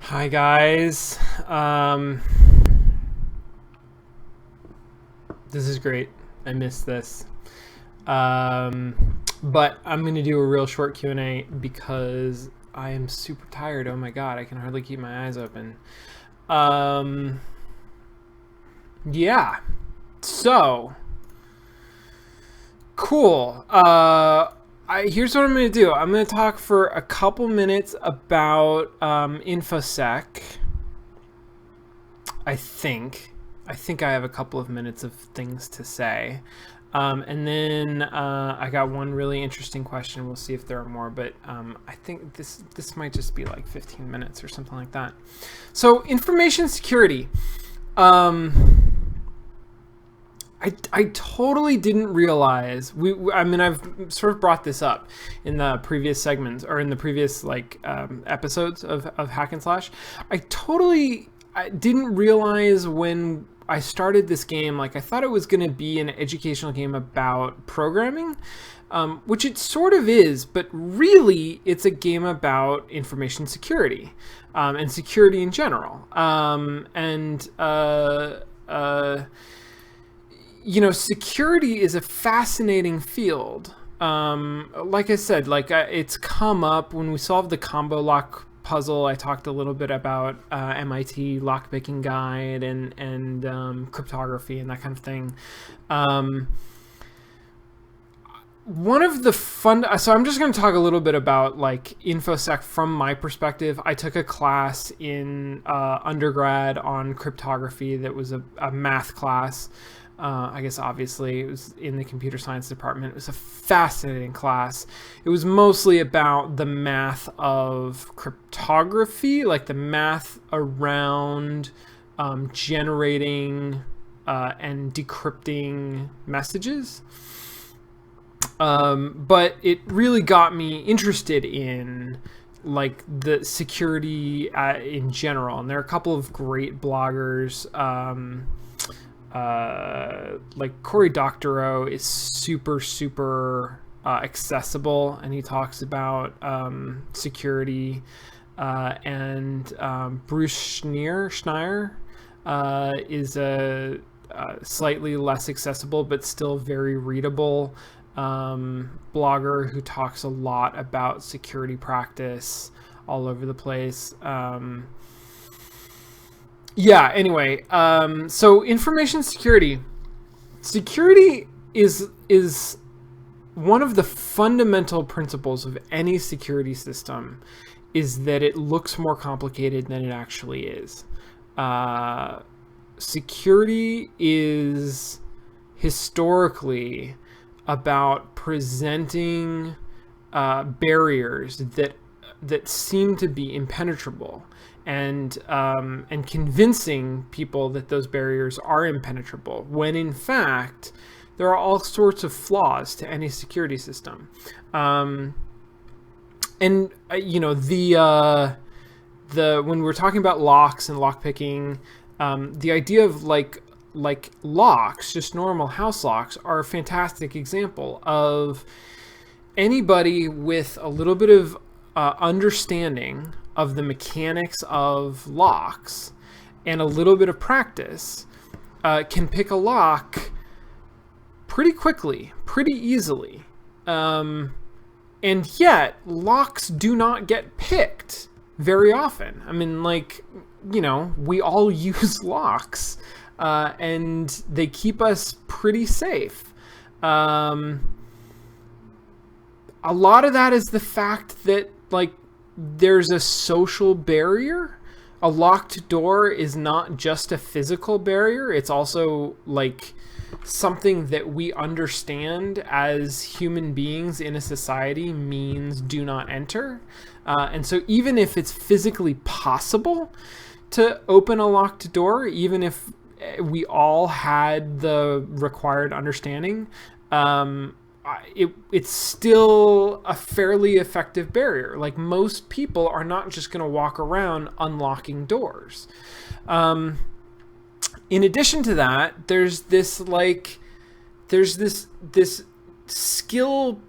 Hi guys. This is great. I missed this. But I'm gonna do a real short Q&A because I am super tired. Oh my god, I can hardly keep my eyes open. Yeah. So cool. Here's what I'm going to do. I'm going to talk for a couple minutes about infosec. I think I have a couple of minutes of things to say. And then I got one really interesting question. We'll see if there are more, but I think this might just be like 15 minutes or something like that. So information security. I totally didn't realize I've sort of brought this up in the previous segments or in the previous episodes of Hack and Slash. I didn't realize when I started this game, I thought it was going to be an educational game about programming, which it sort of is, but really it's a game about information security and security in general. Security is a fascinating field. Like I said, it's come up when we solved the combo lock puzzle. I talked a little bit about MIT lockpicking guide and cryptography and that kind of thing. One of the fun, so I'm just going to talk a little bit about infosec from my perspective. I took a class in undergrad on cryptography that was a math class. I guess obviously it was in the computer science department. It was a fascinating class. It was mostly about the math of cryptography, the math around generating and decrypting messages. But it really got me interested in the security in general. And there are a couple of great bloggers. Cory Doctorow is super accessible, and he talks about security, and Bruce Schneier is a slightly less accessible but still very readable blogger who talks a lot about security practice all over the place. Anyway, so information security. Security is one of the fundamental principles of any security system, is that it looks more complicated than it actually is. Security is historically about presenting barriers that seem to be impenetrable, and convincing people that those barriers are impenetrable, when in fact there are all sorts of flaws to any security system. The when we're talking about locks and lockpicking, the idea of locks, just normal house locks, are a fantastic example of anybody with a little bit of understanding of the mechanics of locks and a little bit of practice can pick a lock pretty quickly, pretty easily. And yet locks do not get picked very often. I mean, we all use locks, and they keep us pretty safe. A lot of that is the fact that there's a social barrier. A locked door is not just a physical barrier. It's also something that we understand as human beings in a society means do not enter. And so even if it's physically possible to open a locked door, even if we all had the required understanding, it's still a fairly effective barrier. Most people are not just going to walk around unlocking doors. In addition to that, there's this skill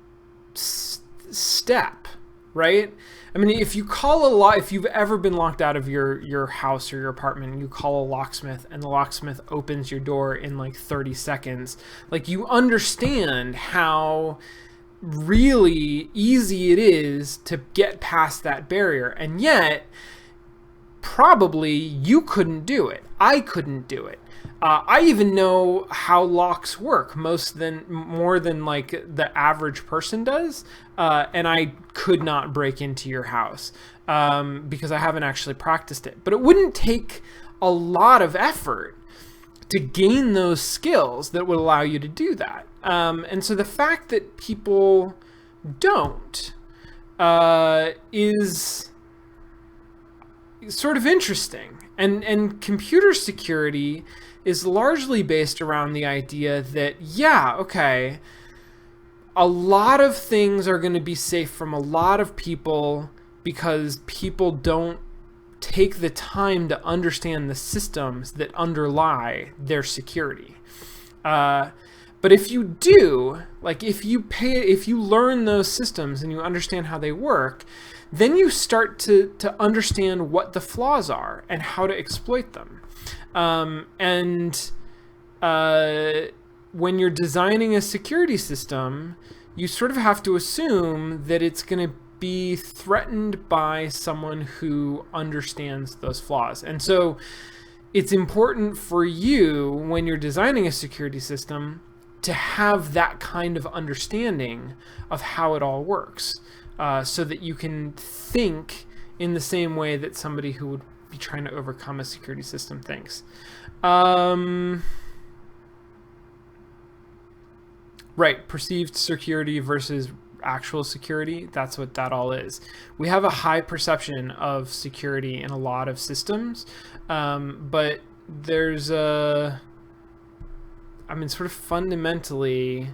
step, right? I mean, if you've ever been locked out of your house or your apartment, and you call a locksmith, and the locksmith opens your door in like 30 seconds, like, you understand how really easy it is to get past that barrier. And yet, probably you couldn't do it. I couldn't do it. I even know how locks work more than like the average person does, and I could not break into your house because I haven't actually practiced it. But it wouldn't take a lot of effort to gain those skills that would allow you to do that. And so the fact that people don't is sort of interesting. And computer security is largely based around the idea that, yeah, okay, a lot of things are going to be safe from a lot of people because people don't take the time to understand the systems that underlie their security. But if you do, like, if you learn those systems and you understand how they work, then you start to understand what the flaws are and how to exploit them. When you're designing a security system, you sort of have to assume that it's going to be threatened by someone who understands those flaws. And so it's important for you, when you're designing a security system, to have that kind of understanding of how it all works, so that you can think in the same way that somebody who would be trying to overcome a security system thinks. Right, perceived security versus actual security, that's what that all is. We have a high perception of security in a lot of systems, but there's sort of fundamentally,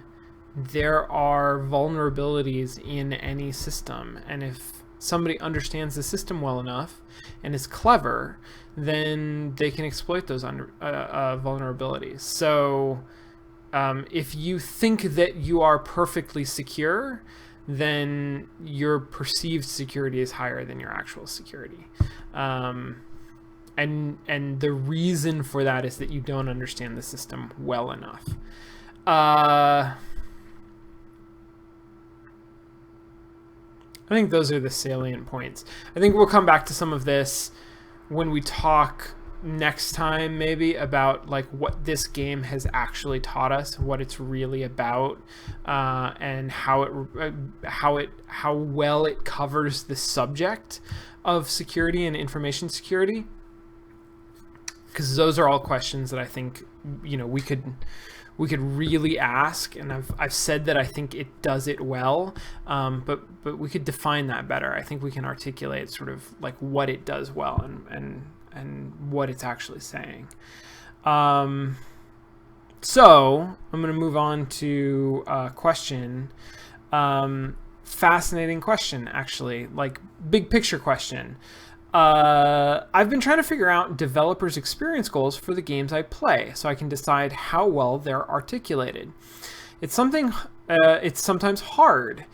there are vulnerabilities in any system, and if somebody understands the system well enough and is clever, then they can exploit those vulnerabilities. So if you think that you are perfectly secure, then your perceived security is higher than your actual security. And the reason for that is that you don't understand the system well enough. I think those are the salient points. I think we'll come back to some of this when we talk next time, maybe, about like what this game has actually taught us, what it's really about, and how well it covers the subject of security and information security. Because those are all questions that I think, we could really ask, and I've said that I think it does it well, but we could define that better. I think we can articulate sort of like what it does well and what it's actually saying. So I'm going to move on to a question. Fascinating question, actually, like big picture question. I've been trying to figure out developers' experience goals for the games I play so I can decide how well they're articulated. It's sometimes hard.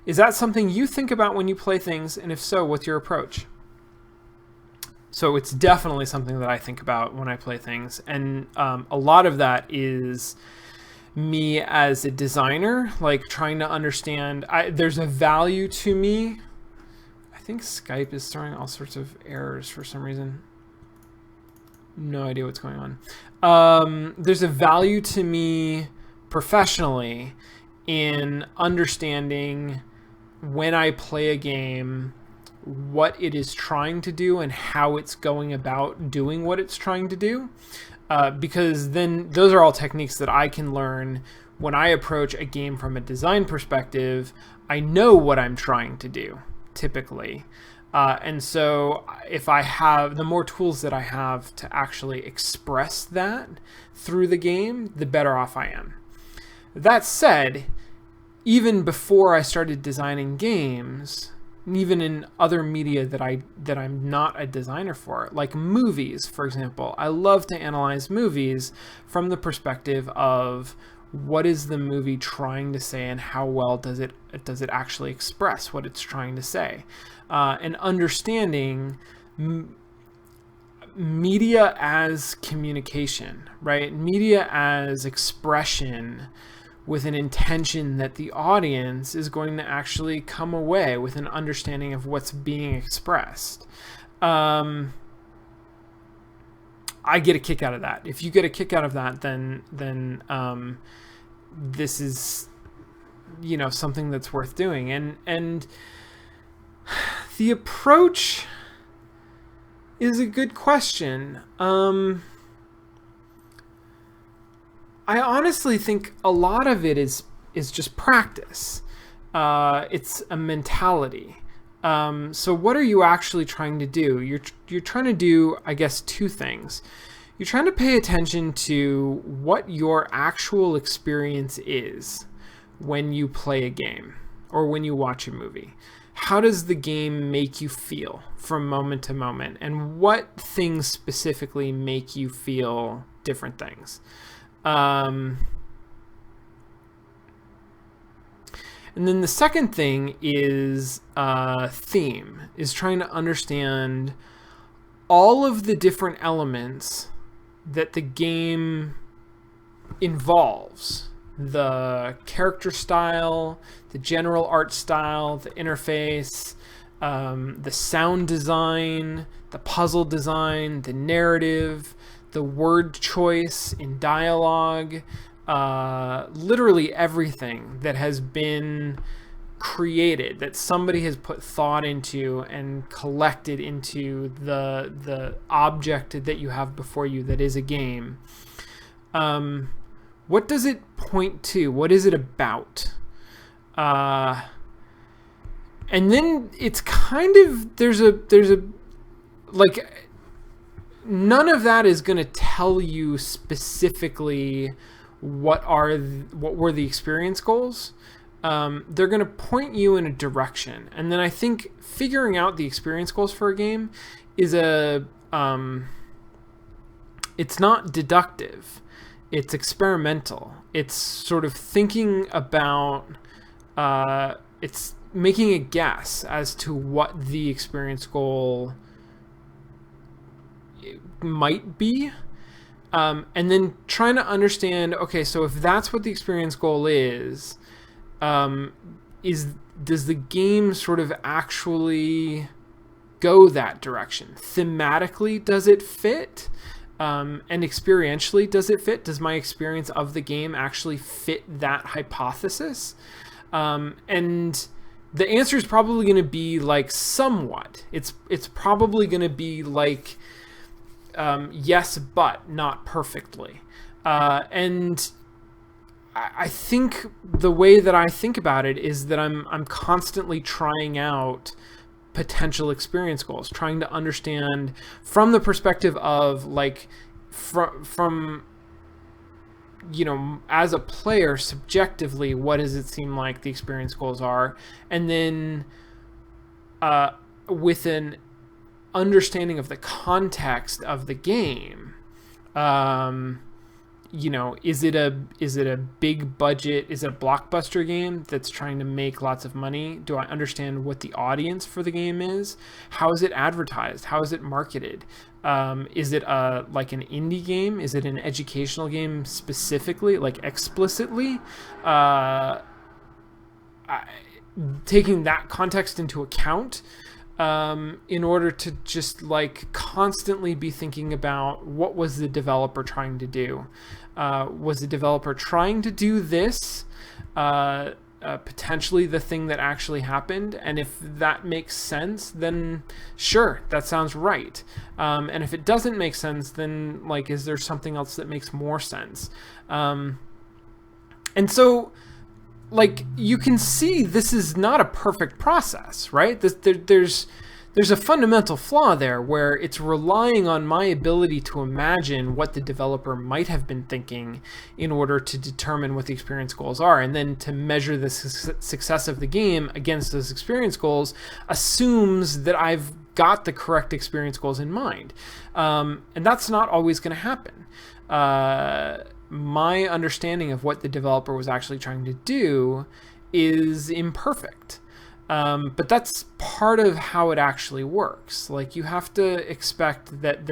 Is that something you think about when you play things? And if so, what's your approach? So it's definitely something that I think about when I play things. And a lot of that is me as a designer, like trying to understand. There's a value to me. I think Skype is throwing all sorts of errors for some reason. No idea what's going on. There's a value to me professionally in understanding when I play a game what it is trying to do and how it's going about doing what it's trying to do. Because then those are all techniques that I can learn when I approach a game from a design perspective. I know what I'm trying to do, typically. And so if I have the more tools that I have to actually express that through the game, the better off I am. That said, even before I started designing games, even in other media that I'm not a designer for, like movies, for example, I love to analyze movies from the perspective of what is the movie trying to say, and how well does it actually express what it's trying to say, and understanding media as communication, right? Media as expression with an intention that the audience is going to actually come away with an understanding of what's being expressed. I get a kick out of that. If you get a kick out of that, then this is, something that's worth doing. And the approach is a good question. I honestly think a lot of it is just practice. It's a mentality. So what are you actually trying to do? You're trying to do, I guess, two things. You're trying to pay attention to what your actual experience is when you play a game or when you watch a movie. How does the game make you feel from moment to moment? And what things specifically make you feel different things? And then the second thing is theme, is trying to understand all of the different elements that the game involves. The character style, the general art style, the interface, the sound design, the puzzle design, the narrative, the word choice in dialogue, literally everything that has been created, that somebody has put thought into and collected into the object that you have before you that is a game. What does it point to? What is it about? And then it's kind of, there's a like, none of that is going to tell you specifically what were the experience goals. They're going to point you in a direction. And then I think figuring out the experience goals for a game is it's not deductive. It's experimental. It's sort of thinking about, it's making a guess as to what the experience goal might be. And then trying to understand, okay, so if that's what the experience goal is does the game sort of actually go that direction? Thematically, does it fit? And experientially, does it fit? Does my experience of the game actually fit that hypothesis? And the answer is probably going to be like somewhat. It's probably going to be like yes, but not perfectly. And I think the way that I think about it is that I'm constantly trying out potential experience goals, trying to understand from the perspective of like from as a player subjectively, what does it seem like the experience goals are, and then with an understanding of the context of the game, is it a big budget, is it a blockbuster game that's trying to make lots of money? Do I understand what the audience for the game is? How is it advertised? How is it marketed? Is it like an indie game? Is it an educational game specifically, like explicitly? Taking that context into account, in order to just like constantly be thinking about what was the developer trying to do. Was the developer trying to do this, potentially the thing that actually happened? And if that makes sense, then sure, that sounds right. And if it doesn't make sense, then like, is there something else that makes more sense? And so, like, you can see this is not a perfect process, right? There's a fundamental flaw there where it's relying on my ability to imagine what the developer might have been thinking in order to determine what the experience goals are, and then to measure the success of the game against those experience goals assumes that I've got the correct experience goals in mind. And that's not always going to happen. my understanding of what the developer was actually trying to do is imperfect. But that's part of how it actually works. Like, you have to expect that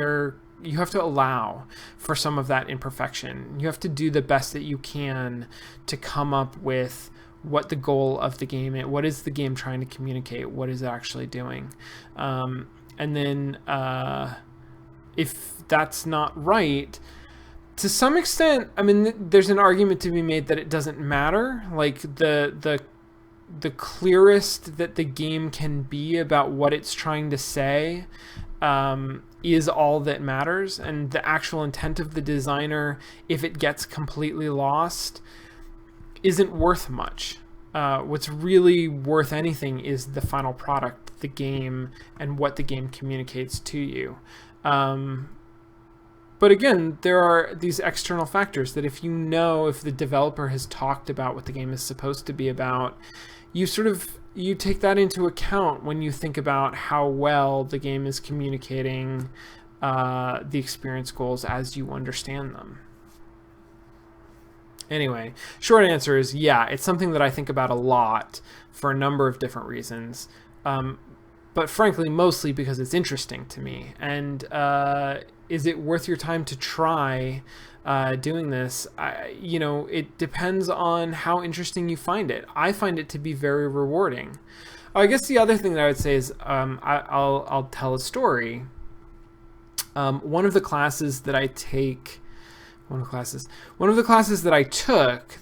you have to allow for some of that imperfection. You have to do the best that you can to come up with what the goal of the game is. What is the game trying to communicate? What is it actually doing? And then if that's not right, to some extent, I mean, there's an argument to be made that it doesn't matter. Like, the clearest that the game can be about what it's trying to say is all that matters, and the actual intent of the designer, if it gets completely lost, isn't worth much. What's really worth anything is the final product, the game, and what the game communicates to you. But again, there are these external factors that if the developer has talked about what the game is supposed to be about, you take that into account when you think about how well the game is communicating the experience goals as you understand them. Anyway, short answer is, yeah, it's something that I think about a lot for a number of different reasons. But frankly, mostly because it's interesting to me. And is it worth your time to try doing this? It depends on how interesting you find it. I find it to be very rewarding. I guess the other thing that I would say is I'll tell a story. One of the classes that I took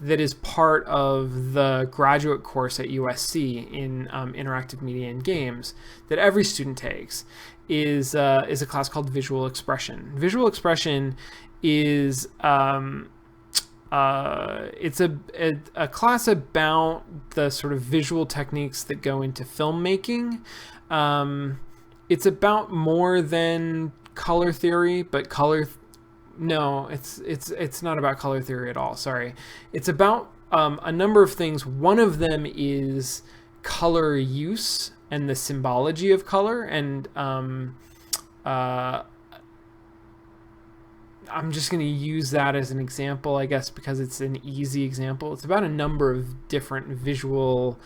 that is part of the graduate course at USC in interactive media and games that every student takes is a class called Visual Expression. Visual Expression is it's a class about the sort of visual techniques that go into filmmaking. It's about more than color theory, but no, it's not about color theory at all. Sorry. It's about a number of things. One of them is color use and the symbology of color. And I'm just going to use that as an example, I guess, because it's an easy example. It's about a number of different visual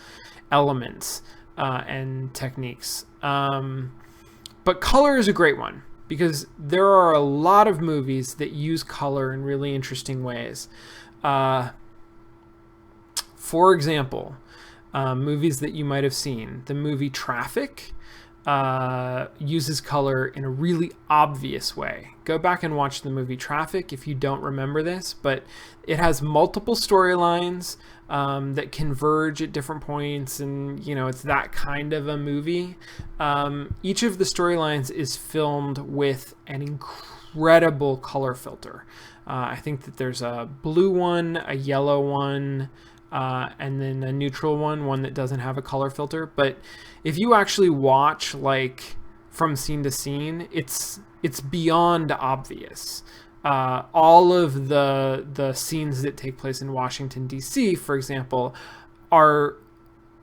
elements and techniques. But color is a great one, because there are a lot of movies that use color in really interesting ways. For example, movies that you might have seen. The movie Traffic uses color in a really obvious way. Go back and watch the movie Traffic if you don't remember this, but it has multiple storylines that converge at different points, and it's that kind of a movie. Each of the storylines is filmed with an incredible color filter. I think that there's a blue one, a yellow one, and then a neutral one that doesn't have a color filter. But if you actually watch like from scene to scene, it's beyond obvious. All of the scenes that take place in Washington, D.C., for example, are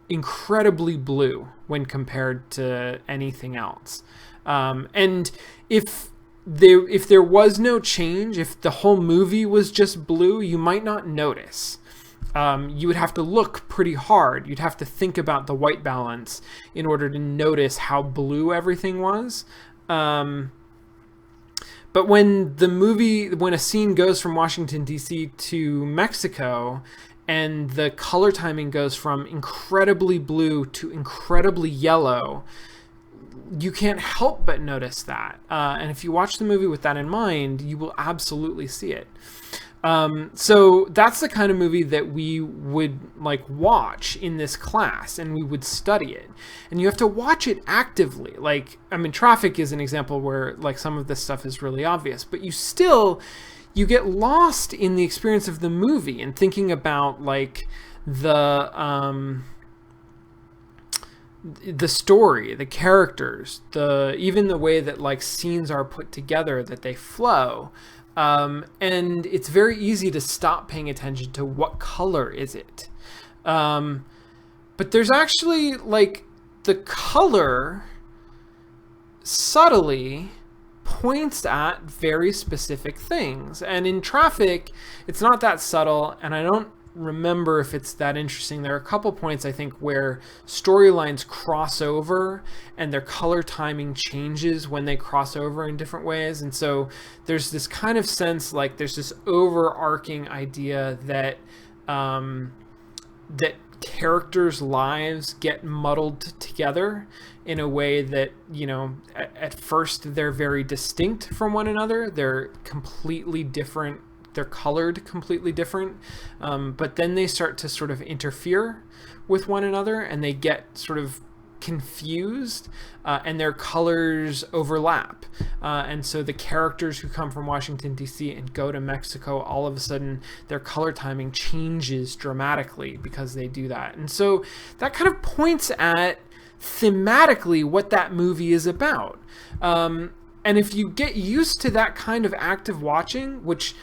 incredibly blue when compared to anything else. And if there was no change, if the whole movie was just blue, you might not notice. You would have to look pretty hard. You'd have to think about the white balance in order to notice how blue everything was. But when a scene goes from Washington, D.C. to Mexico, and the color timing goes from incredibly blue to incredibly yellow, you can't help but notice that. And if you watch the movie with that in mind, you will absolutely see it. So that's the kind of movie that we would watch in this class, and we would study it. And you have to watch it actively. Traffic is an example where some of this stuff is really obvious, but you get lost in the experience of the movie and thinking about the story, the characters, even the way that scenes are put together, that they flow. And it's very easy to stop paying attention to what color is it. But there's actually the color subtly points at very specific things. And in Traffic, it's not that subtle, and I don't remember if it's that interesting. There are a couple points, I think, where storylines cross over and their color timing changes when they cross over in different ways. And so there's this kind of sense, like there's this overarching idea that that characters' lives get muddled together in a way that, you know, at first they're very distinct from one another. They're completely different. They're colored completely different. But then they start to sort of interfere with one another, and they get sort of confused, and their colors overlap. And so the characters who come from Washington, D.C. and go to Mexico, all of a sudden their color timing changes dramatically because they do that. And so that kind of points at thematically what that movie is about. And if you get used to that kind of active watching, which,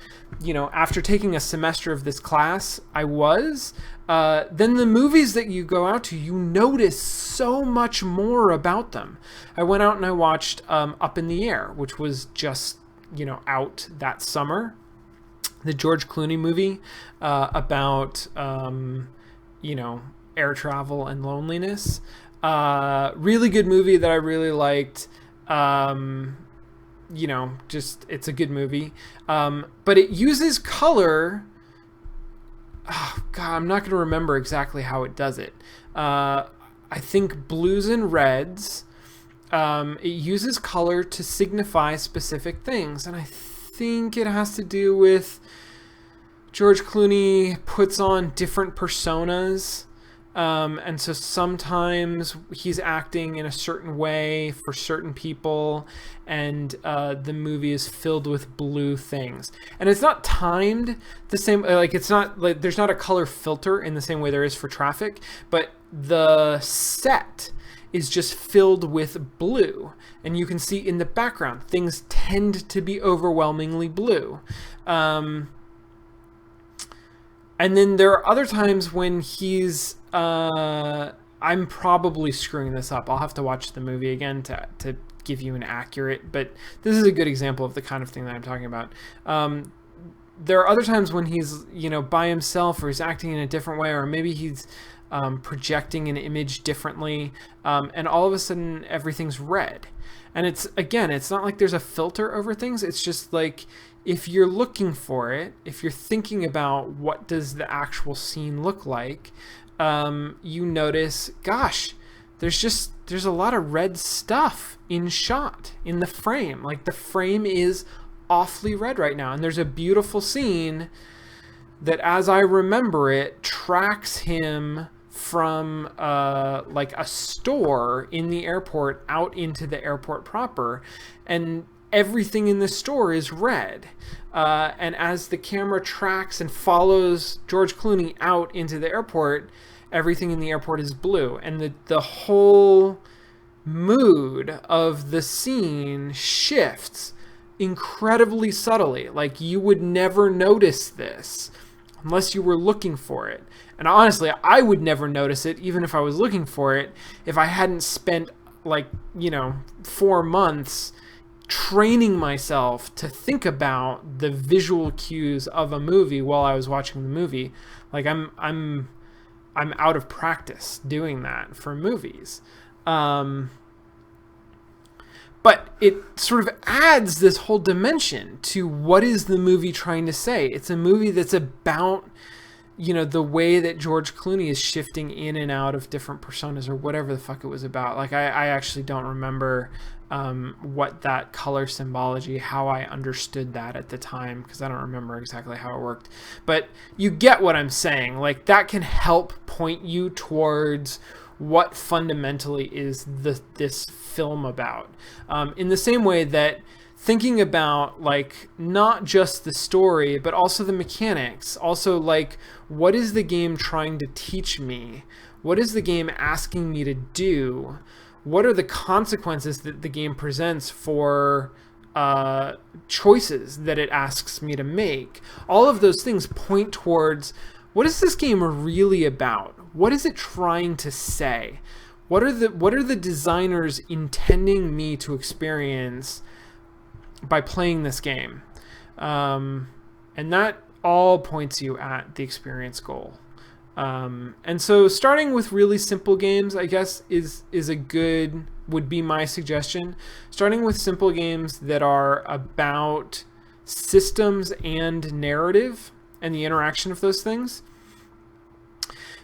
you know, after taking a semester of this class, I was, then the movies that you go out to, you notice so much more about them. I went out and I watched Up in the Air, which was just, you know, out that summer. The George Clooney movie about, you know, air travel and loneliness. Really good movie that I really liked. You know, just, it's a good movie. But it uses color. Oh, God, I'm not going to remember exactly how it does it. I think blues and reds. It uses color to signify specific things. And I think it has to do with George Clooney puts on different personas. And so sometimes he's acting in a certain way for certain people, and the movie is filled with blue things. And it's not timed the same, like it's not like there's not a color filter in the same way there is for Traffic, but the set is just filled with blue. And you can see in the background, things tend to be overwhelmingly blue. And then there are other times when he's, I'm probably screwing this up. I'll have to watch the movie again to give you an accurate, but this is a good example of the kind of thing that I'm talking about. There are other times when he's, you know, by himself, or he's acting in a different way, or maybe he's projecting an image differently, and all of a sudden everything's red. And it's, again, it's not like there's a filter over things. It's just like, if you're looking for it, if you're thinking about what does the actual scene look like, you notice, gosh, there's a lot of red stuff in shot, in the frame. Like, the frame is awfully red right now. And there's a beautiful scene that, as I remember it, tracks him from like a store in the airport out into the airport proper, and everything in the store is red. And as the camera tracks and follows George Clooney out into the airport, everything in the airport is blue. And the whole mood of the scene shifts incredibly subtly. Like, you would never notice this unless you were looking for it. And honestly, I would never notice it, even if I was looking for it, if I hadn't spent, like, 4 months training myself to think about the visual cues of a movie while I was watching the movie. Like, I'm out of practice doing that for movies. But it sort of adds this whole dimension to what is the movie trying to say. It's a movie that's about, the way that George Clooney is shifting in and out of different personas, or whatever the fuck it was about. Like, I actually don't remember what that color symbology, how I understood that at the time, because I don't remember exactly how it worked. But you get what I'm saying. Like, that can help point you towards what fundamentally is this film about. In the same way that thinking about, like, not just the story, but also the mechanics. Also, like, what is the game trying to teach me? What is the game asking me to do? What are the consequences that the game presents for choices that it asks me to make? All of those things point towards, what is this game really about? What is it trying to say? What are the designers intending me to experience by playing this game. And that all points you at the experience goal. And so starting with really simple games, I guess, would be my suggestion. Starting with simple games that are about systems and narrative and the interaction of those things.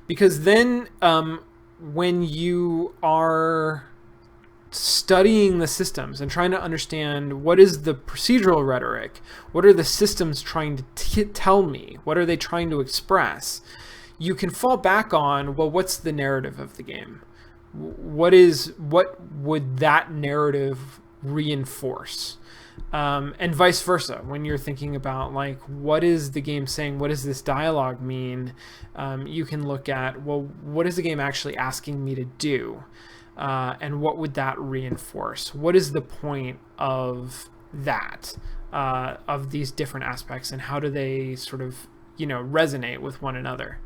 Because then when you are studying the systems and trying to understand what is the procedural rhetoric, what are the systems trying to tell me, what are they trying to express, you can fall back on, well, what's the narrative of the game? What would that narrative reinforce? And vice versa, when you're thinking about, like, what is the game saying? What does this dialogue mean? You can look at, well, what is the game actually asking me to do? And what would that reinforce? What is the point of that, of these different aspects, and how do they sort of, resonate with one another?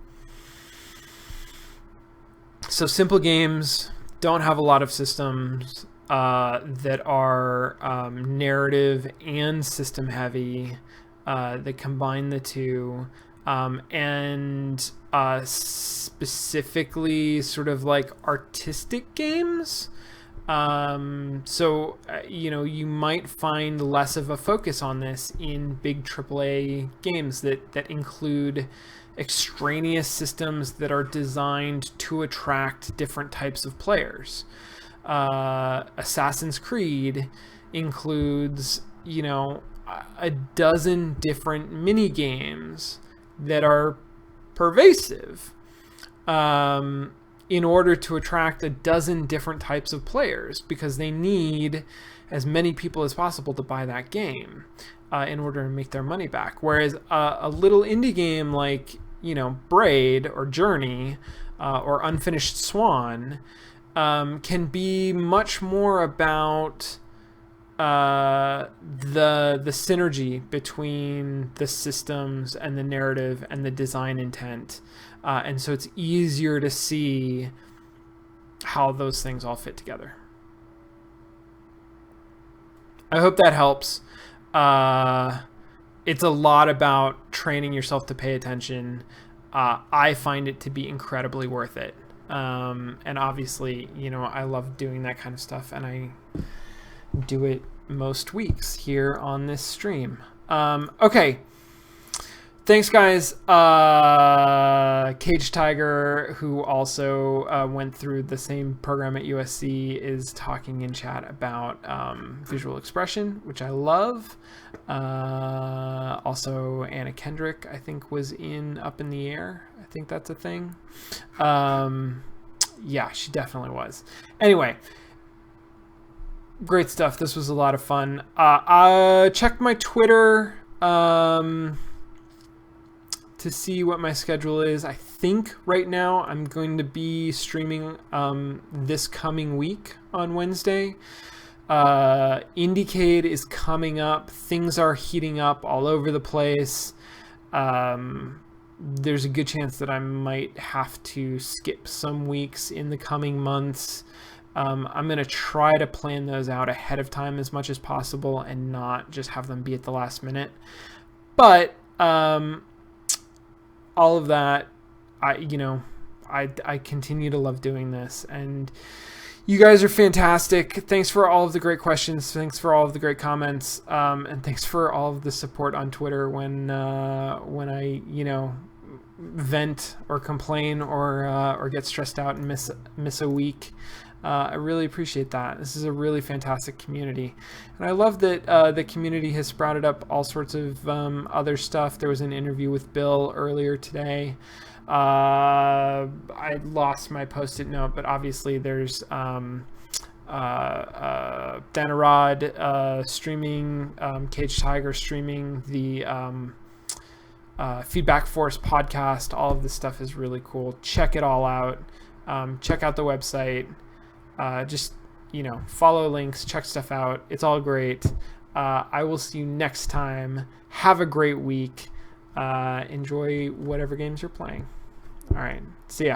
So simple games don't have a lot of systems that are narrative and system heavy, that combine the two, and specifically sort of like artistic games. So you might find less of a focus on this in big AAA games that include extraneous systems that are designed to attract different types of players. Assassin's Creed includes, a dozen different mini games that are pervasive, in order to attract a dozen different types of players, because they need as many people as possible to buy that game in order to make their money back. Whereas a little indie game like, Braid or Journey or Unfinished Swan can be much more about the synergy between the systems and the narrative and the design intent. And so it's easier to see how those things all fit together. I hope that helps. It's a lot about training yourself to pay attention. I find it to be incredibly worth it. And obviously, I love doing that kind of stuff, and I do it most weeks here on this stream. Okay. Thanks, guys. Cage Tiger, who also went through the same program at USC, is talking in chat about visual expression, which I love. Also, Anna Kendrick, I think, was in Up in the Air. I think that's a thing. Yeah, she definitely was. Anyway, great stuff. This was a lot of fun. Check my Twitter to see what my schedule is. I think right now I'm going to be streaming this coming week on Wednesday. Indiecade is coming up. Things are heating up all over the place. There's a good chance that I might have to skip some weeks in the coming months. I'm going to try to plan those out ahead of time as much as possible and not just have them be at the last minute. But all of that, I continue to love doing this, and you guys are fantastic. Thanks for all of the great questions. Thanks for all of the great comments, and thanks for all of the support on Twitter when I vent or complain or get stressed out and miss a week. I really appreciate that. This is a really fantastic community. And I love that the community has sprouted up all sorts of other stuff. There was an interview with Bill earlier today. I lost my Post-it note, but obviously there's Danarad streaming, Cage Tiger streaming, the Feedback Force podcast. All of this stuff is really cool. Check it all out. Check out the website. Just, follow links, check stuff out. It's all great. I will see you next time. Have a great week. Enjoy whatever games you're playing. All right. See ya.